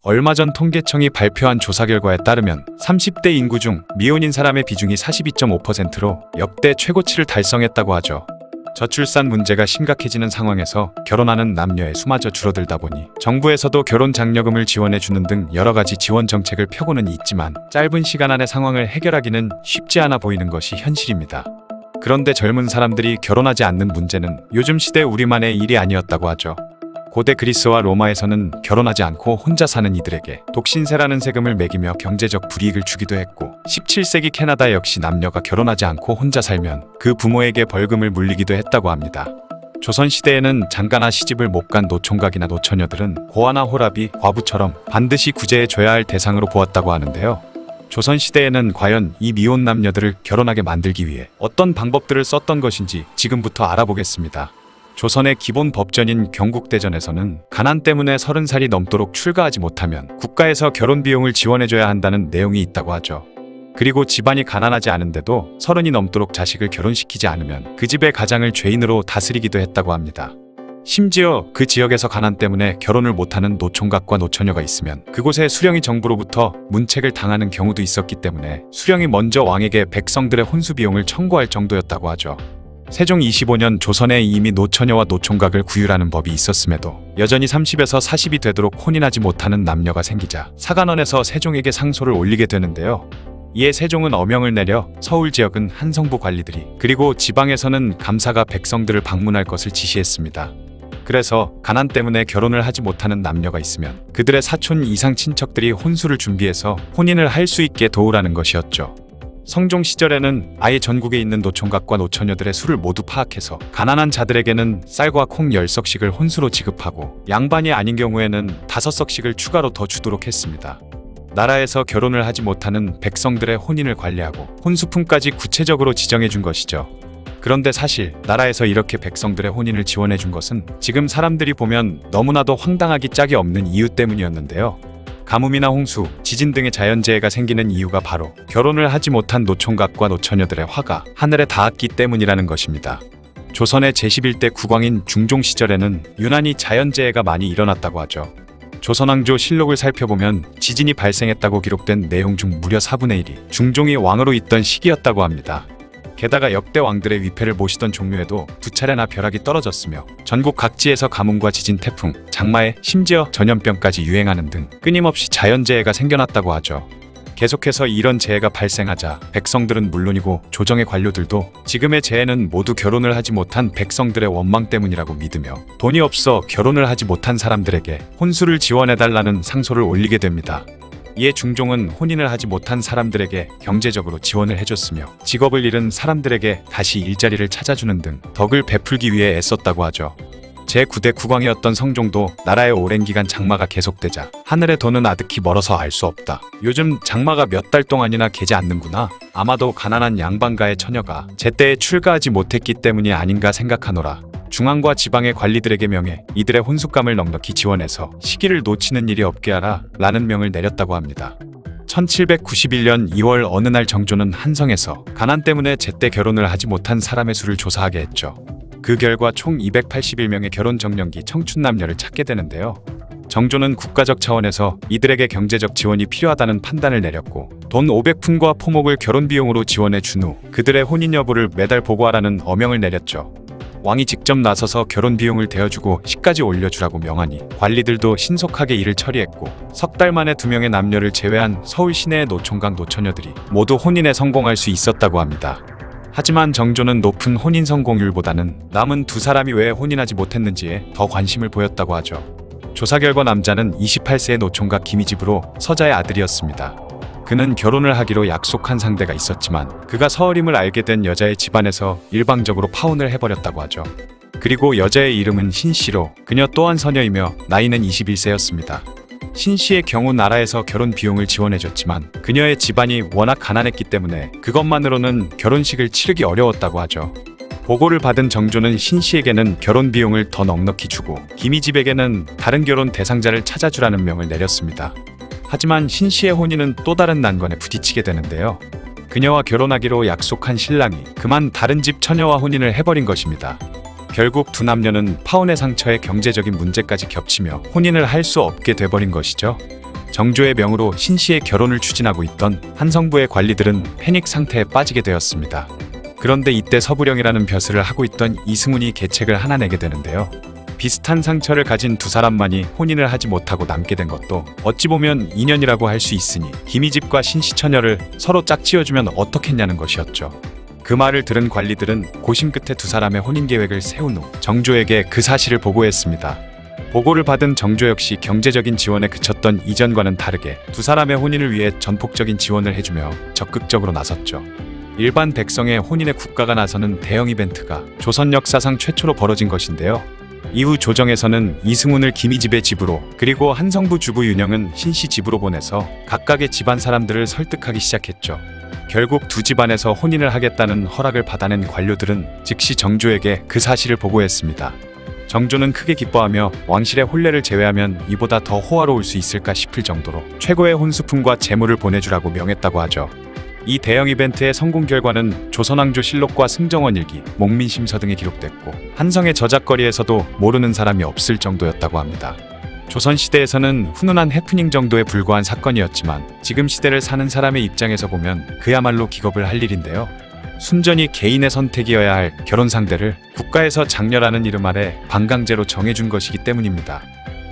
얼마 전 통계청이 발표한 조사 결과에 따르면 30대 인구 중 미혼인 사람의 비중이 42.5%로 역대 최고치를 달성했다고 하죠. 저출산 문제가 심각해지는 상황에서 결혼하는 남녀의 수마저 줄어들다 보니 정부에서도 결혼 장려금을 지원해주는 등 여러 가지 지원 정책을 펴고는 있지만 짧은 시간 안에 상황을 해결하기는 쉽지 않아 보이는 것이 현실입니다. 그런데 젊은 사람들이 결혼하지 않는 문제는 요즘 시대 우리만의 일이 아니었다고 하죠. 고대 그리스와 로마에서는 결혼하지 않고 혼자 사는 이들에게 독신세라는 세금을 매기며 경제적 불이익을 주기도 했고 17세기 캐나다 역시 남녀가 결혼하지 않고 혼자 살면 그 부모에게 벌금을 물리기도 했다고 합니다. 조선시대에는 장가나 시집을 못 간 노총각이나 노처녀들은 고아나 호라비, 과부처럼 반드시 구제해줘야 할 대상으로 보았다고 하는데요. 조선시대에는 과연 이 미혼 남녀들을 결혼하게 만들기 위해 어떤 방법들을 썼던 것인지 지금부터 알아보겠습니다. 조선의 기본 법전인 경국대전에서는 가난 때문에 30살이 넘도록 출가하지 못하면 국가에서 결혼 비용을 지원해줘야 한다는 내용이 있다고 하죠. 그리고 집안이 가난하지 않은데도 30이 넘도록 자식을 결혼시키지 않으면 그 집의 가장을 죄인으로 다스리기도 했다고 합니다. 심지어 그 지역에서 가난 때문에 결혼을 못하는 노총각과 노처녀가 있으면 그곳에 수령이 정부로부터 문책을 당하는 경우도 있었기 때문에 수령이 먼저 왕에게 백성들의 혼수 비용을 청구할 정도였다고 하죠. 세종 25년 조선에 이미 노처녀와 노총각을 구휼하는 법이 있었음에도 여전히 30에서 40이 되도록 혼인하지 못하는 남녀가 생기자 사간원에서 세종에게 상소를 올리게 되는데요. 이에 세종은 어명을 내려 서울 지역은 한성부 관리들이 그리고 지방에서는 감사가 백성들을 방문할 것을 지시했습니다. 그래서 가난 때문에 결혼을 하지 못하는 남녀가 있으면 그들의 사촌 이상 친척들이 혼수를 준비해서 혼인을 할 수 있게 도우라는 것이었죠. 성종 시절에는 아예 전국에 있는 노총각과 노처녀들의 수를 모두 파악해서 가난한 자들에게는 쌀과 콩 10석씩을 혼수로 지급하고 양반이 아닌 경우에는 5석씩을 추가로 더 주도록 했습니다. 나라에서 결혼을 하지 못하는 백성들의 혼인을 관리하고 혼수품까지 구체적으로 지정해 준 것이죠. 그런데 사실 나라에서 이렇게 백성들의 혼인을 지원해 준 것은 지금 사람들이 보면 너무나도 황당하기 짝이 없는 이유 때문이었는데요. 가뭄이나 홍수, 지진 등의 자연재해가 생기는 이유가 바로 결혼을 하지 못한 노총각과 노처녀들의 화가 하늘에 닿았기 때문이라는 것입니다. 조선의 제11대 국왕인 중종 시절에는 유난히 자연재해가 많이 일어났다고 하죠. 조선왕조 실록을 살펴보면 지진이 발생했다고 기록된 내용 중 무려 4분의 1이 중종이 왕으로 있던 시기였다고 합니다. 게다가 역대 왕들의 위패를 모시던 종묘에도 2차례나 벼락이 떨어졌으며 전국 각지에서 가뭄과 지진, 태풍, 장마에 심지어 전염병까지 유행하는 등 끊임없이 자연재해가 생겨났다고 하죠. 계속해서 이런 재해가 발생하자 백성들은 물론이고 조정의 관료들도 지금의 재해는 모두 결혼을 하지 못한 백성들의 원망 때문이라고 믿으며 돈이 없어 결혼을 하지 못한 사람들에게 혼수를 지원해달라는 상소를 올리게 됩니다. 이에 중종은 혼인을 하지 못한 사람들에게 경제적으로 지원을 해줬으며 직업을 잃은 사람들에게 다시 일자리를 찾아주는 등 덕을 베풀기 위해 애썼다고 하죠. 제9대 국왕이었던 성종도 나라의 오랜 기간 장마가 계속되자 하늘의 돈은 아득히 멀어서 알 수 없다. 요즘 장마가 몇 달 동안이나 개지 않는구나. 아마도 가난한 양반가의 처녀가 제때에 출가하지 못했기 때문이 아닌가 생각하노라. 중앙과 지방의 관리들에게 명해 이들의 혼숙감을 넉넉히 지원해서 시기를 놓치는 일이 없게 하라 라는 명을 내렸다고 합니다. 1791년 2월 어느 날 정조는 한성에서 가난 때문에 제때 결혼을 하지 못한 사람의 수를 조사하게 했죠. 그 결과 총 281명의 결혼 정년기 청춘 남녀를 찾게 되는데요. 정조는 국가적 차원에서 이들에게 경제적 지원이 필요하다는 판단을 내렸고 돈 500푼과 포목을 결혼 비용으로 지원해 준 후 그들의 혼인 여부를 매달 보고하라는 어명을 내렸죠. 왕이 직접 나서서 결혼 비용을 대어주고 시까지 올려주라고 명하니 관리들도 신속하게 일을 처리했고 석 달 만에 2명의 남녀를 제외한 서울 시내의 노총각 노처녀들이 모두 혼인에 성공할 수 있었다고 합니다. 하지만 정조는 높은 혼인 성공률보다는 남은 2사람이 왜 혼인하지 못했는지에 더 관심을 보였다고 하죠. 조사 결과 남자는 28세의 노총각 김희집으로 서자의 아들이었습니다. 그는 결혼을 하기로 약속한 상대가 있었지만 그가 서얼임을 알게 된 여자의 집안에서 일방적으로 파혼을 해버렸다고 하죠. 그리고 여자의 이름은 신씨로 그녀 또한 서녀이며 나이는 21세였습니다. 신씨의 경우 나라에서 결혼 비용을 지원해줬지만 그녀의 집안이 워낙 가난했기 때문에 그것만으로는 결혼식을 치르기 어려웠다고 하죠. 보고를 받은 정조는 신씨에게는 결혼 비용을 더 넉넉히 주고 김희집에게는 다른 결혼 대상자를 찾아주라는 명을 내렸습니다. 하지만 신씨의 혼인은 또 다른 난관에 부딪히게 되는데요. 그녀와 결혼하기로 약속한 신랑이 그만 다른 집 처녀와 혼인을 해버린 것입니다. 결국 두 남녀는 파혼의 상처에 경제적인 문제까지 겹치며 혼인을 할 수 없게 돼버린 것이죠. 정조의 명으로 신씨의 결혼을 추진하고 있던 한성부의 관리들은 패닉 상태에 빠지게 되었습니다. 그런데 이때 서부령이라는 벼슬을 하고 있던 이승훈이 계책을 하나 내게 되는데요. 비슷한 상처를 가진 두 사람만이 혼인을 하지 못하고 남게 된 것도 어찌 보면 인연이라고 할 수 있으니 김희집과 신씨 처녀를 서로 짝지어주면 어떻겠냐는 것이었죠. 그 말을 들은 관리들은 고심 끝에 두 사람의 혼인 계획을 세운 후 정조에게 그 사실을 보고했습니다. 보고를 받은 정조 역시 경제적인 지원에 그쳤던 이전과는 다르게 두 사람의 혼인을 위해 전폭적인 지원을 해주며 적극적으로 나섰죠. 일반 백성의 혼인에 국가가 나서는 대형 이벤트가 조선 역사상 최초로 벌어진 것인데요. 이후 조정에서는 이승훈을 김희집의 집으로 그리고 한성부 주부 윤영은 신씨 집으로 보내서 각각의 집안 사람들을 설득하기 시작했죠. 결국 두 집안에서 혼인을 하겠다는 허락을 받아낸 관료들은 즉시 정조에게 그 사실을 보고했습니다. 정조는 크게 기뻐하며 왕실의 혼례를 제외하면 이보다 더 호화로울 수 있을까 싶을 정도로 최고의 혼수품과 재물을 보내주라고 명했다고 하죠. 이 대형 이벤트의 성공 결과는 조선왕조실록과 승정원일기, 목민심서 등에 기록됐고 한성의 저작거리에서도 모르는 사람이 없을 정도였다고 합니다. 조선시대에서는 훈훈한 해프닝 정도에 불과한 사건이었지만 지금 시대를 사는 사람의 입장에서 보면 그야말로 기겁을 할 일인데요. 순전히 개인의 선택이어야 할 결혼 상대를 국가에서 장녀라는 이름 아래 반강제로 정해준 것이기 때문입니다.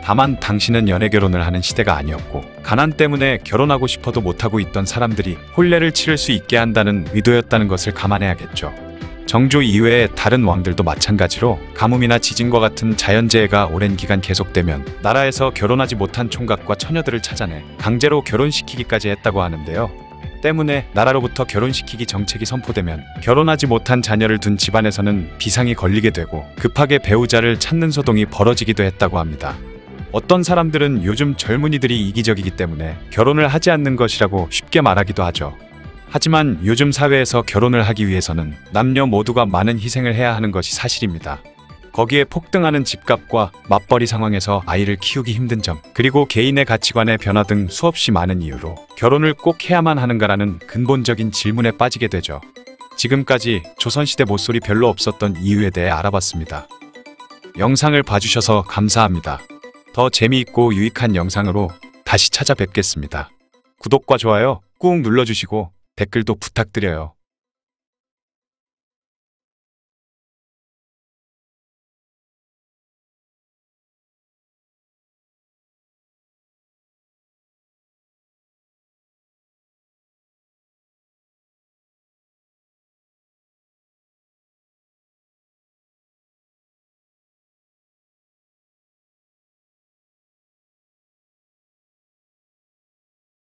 다만 당시는 연애 결혼을 하는 시대가 아니었고 가난 때문에 결혼하고 싶어도 못하고 있던 사람들이 혼례를 치를 수 있게 한다는 의도였다는 것을 감안해야겠죠. 정조 이외의 다른 왕들도 마찬가지로 가뭄이나 지진과 같은 자연재해가 오랜 기간 계속되면 나라에서 결혼하지 못한 총각과 처녀들을 찾아내 강제로 결혼시키기까지 했다고 하는데요. 때문에 나라로부터 결혼시키기 정책이 선포되면 결혼하지 못한 자녀를 둔 집안에서는 비상이 걸리게 되고 급하게 배우자를 찾는 소동이 벌어지기도 했다고 합니다. 어떤 사람들은 요즘 젊은이들이 이기적이기 때문에 결혼을 하지 않는 것이라고 쉽게 말하기도 하죠. 하지만 요즘 사회에서 결혼을 하기 위해서는 남녀 모두가 많은 희생을 해야 하는 것이 사실입니다. 거기에 폭등하는 집값과 맞벌이 상황에서 아이를 키우기 힘든 점, 그리고 개인의 가치관의 변화 등 수없이 많은 이유로 결혼을 꼭 해야만 하는가라는 근본적인 질문에 빠지게 되죠. 지금까지 조선시대 모쏠이 별로 없었던 이유에 대해 알아봤습니다. 영상을 봐주셔서 감사합니다. 더 재미있고 유익한 영상으로 다시 찾아뵙겠습니다. 구독과 좋아요 꾹 눌러주시고 댓글도 부탁드려요.